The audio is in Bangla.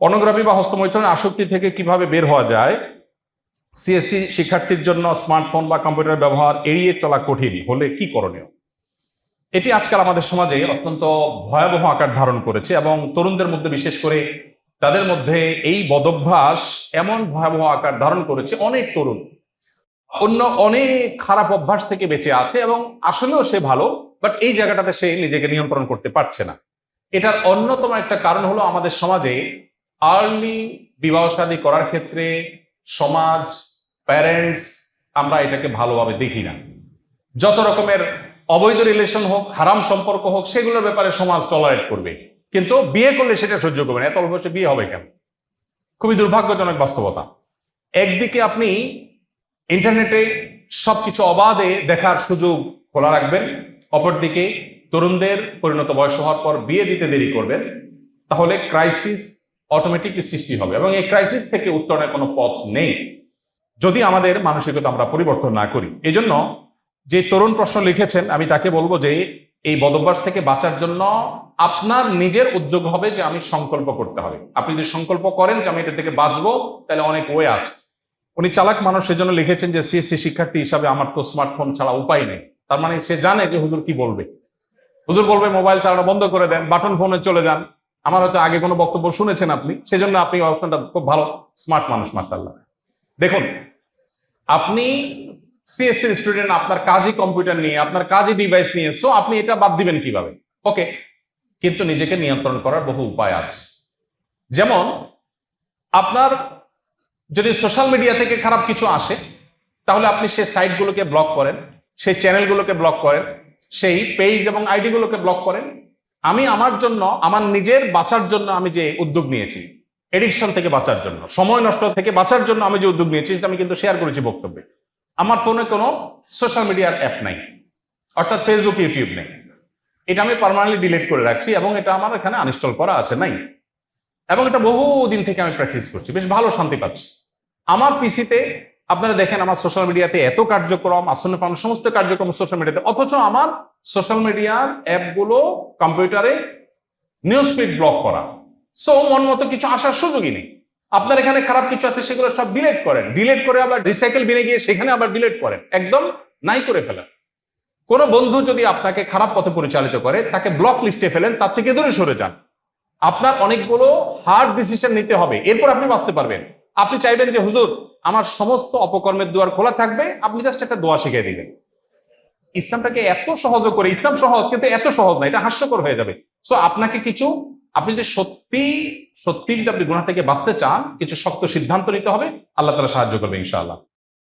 পর্নোগ্রাফি বা হস্তমৈথুনের আসক্তি থেকে কিভাবে বের হওয়া যায়? সিএসসি শিক্ষার্থীর জন্য স্মার্টফোন বা কম্পিউটার ব্যবহার এড়িয়ে চলা কঠিন হলে কি করণীয়? এটি আজকাল আমাদের সমাজে অত্যন্ত ভয়াবহ আকার ধারণ করেছে এবং তরুণদের মধ্যে বিশেষ করে তাদের মধ্যে এই বদভ্যাস এমন ভয়াবহ আকার ধারণ করেছে, অনেক তরুণ অন্য অনেক খারাপ অভ্যাস থেকে বেঁচে আছে এবং আসলেও সে ভালো, বাট এই জায়গাটাতে সে নিজেকে নিয়ন্ত্রণ করতে পারছে না। এটার অন্যতম একটা কারণ হলো আমাদের সমাজে আর্লি বিবাহ শাদী করার ক্ষেত্রে সমাজ, প্যারেন্টস, আমরা এটাকে ভালোভাবে দেখি না। যত রকমের অবৈধ রিলেশন হোক, হারাম সম্পর্ক হোক, সেগুলোর ব্যাপারে সমাজ টলারেট করবে, কিন্তু বিয়ে করলে সেটা সহ্য করবে না। এত অল্প বয়সে বিয়ে হবে কেন? খুবই দুর্ভাগ্যজনক বাস্তবতা। একদিকে আপনি ইন্টারনেটে সবকিছু অবাধে দেখার সুযোগ খোলা রাখবেন, অপরদিকে তরুণদের পরিণত বয়স হওয়ার পর বিয়ে দিতে দেরি করবেন, তাহলে ক্রাইসিস অটোমেটিকলি সৃষ্টি হবে এবং এই ক্রাইসিস থেকে উত্তরণের কোনো পথ নেই যদি আমাদের মানসিকতা আমরা পরিবর্তন না করি। এই জন্য যে তরুণ প্রশ্ন লিখেছেন, আমি তাকে বলবো যে এই বদভ্যাস থেকে বাঁচার জন্য আপনার নিজের উদ্যোগ হবে যে আমি সংকল্প করতে হবে। আপনি যদি সংকল্প করেন যে আমি এটা থেকে বাঁচবো, তাহলে অনেক ওয়ে আছে। উনি চালাক মানুষ, সেজন্য লিখেছেন যে সিএসসি শিক্ষার্থী হিসাবে আমার তো স্মার্টফোন ছাড়া উপায় নেই। তার মানে সে জানে যে হুজুর কি বলবে। হুজুর বলবে মোবাইল চালানো বন্ধ করে দেন, বাটন ফোনে চলে যান। আমার হয়তো আগে কোনো বক্তব্য শুনেছেন আপনি, সেজন্য আপনি অপশনটা খুব ভালো, স্মার্ট মানুষ মাশাআল্লাহ। দেখুন, আপনি সিএসসি স্টুডেন্ট, আপনার কাজই কম্পিউটার নিয়ে, আপনার কাজই ডিভাইস নিয়ে, সো আপনি এটা বাদ দিবেন কিভাবে? ওকে, কিন্তু নিজেকে নিয়ন্ত্রণ করার বহু উপায় আছে। যেমন আপনার যদি সোশ্যাল মিডিয়া থেকে খারাপ কিছু আসে, তাহলে আপনি সেই সাইটগুলোকে ব্লক করেন, সেই চ্যানেলগুলোকে ব্লক করেন, সেই পেজ এবং আইডিগুলোকে ব্লক করেন। আমি আমার জন্য, আমার নিজের বাঁচার জন্য আমি যে উদ্যোগ নিয়েছি, এডিকশন থেকে বাঁচার জন্য, সময় নষ্ট থেকে বাঁচার জন্য আমি যে উদ্যোগ নিয়েছি, সেটা আমি কিন্তু শেয়ার করেছি বক্তব্যে। আমার ফোনে কোনো সোশ্যাল মিডিয়ার অ্যাপ নাই, অর্থাৎ ফেসবুক, ইউটিউব নেই। এটা আমি পার্মানেন্টলি ডিলিট করে রাখছি এবং এটা আমার এখানে আনইনস্টল করা আছে, নাই। এবং এটা বহু দিন থেকে আমি প্র্যাকটিস করছি, বেশ ভালো শান্তি পাচ্ছি। আমার পিসিতে আপনারা দেখেন আমার সোশ্যাল মিডিয়াতে এত কার্যক্রম, আসন্ন পাওয়ানো সমস্ত কার্যক্রম সোশ্যাল মিডিয়াতে, অথচ আমার সোশ্যাল মিডিয়ার অ্যাপগুলো কম্পিউটারে নিউজ ফিড ব্লক করা। সো মন মতো কিছু আসার সুযোগই নেই। আপনার এখানে খারাপ কিছু আছে, সেগুলো সব ডিলিট করেন, ডিলিট করে আবার রিসাইকেল বিনে গিয়ে সেখানে আবার ডিলিট করেন, একদম নাই করে ফেলেন। কোনো বন্ধু যদি আপনাকে খারাপ পথে পরিচালিত করে, তাকে ব্লক লিস্টে ফেলেন, তার থেকে দূরে সরে যান। আপনার অনেকগুলো হার্ড ডিসিশন নিতে হবে, এরপর আপনি বাঁচতে পারবেন। আপনি চাইবেন যে হুজুর আমার সমস্ত অপকর্মের দুয়ার খোলা থাকবে, আপনি জাস্ট একটা দোয়া শিখিয়ে দিবেন। ইসলামটাকে এত সহজ করে, ইসলাম সহজ কিন্তু এত সহজ না, এটা হাস্যকর হয়ে যাবে। সো আপনাকে কিছু, আপনি যদি সত্যি সত্যি যদি আপনি গুনাহ থেকে বাঁচতে চান, কিছু শক্ত সিদ্ধান্ত নিতে হবে। আল্লাহ তাআলা সাহায্য করবে ইনশাআল্লাহ।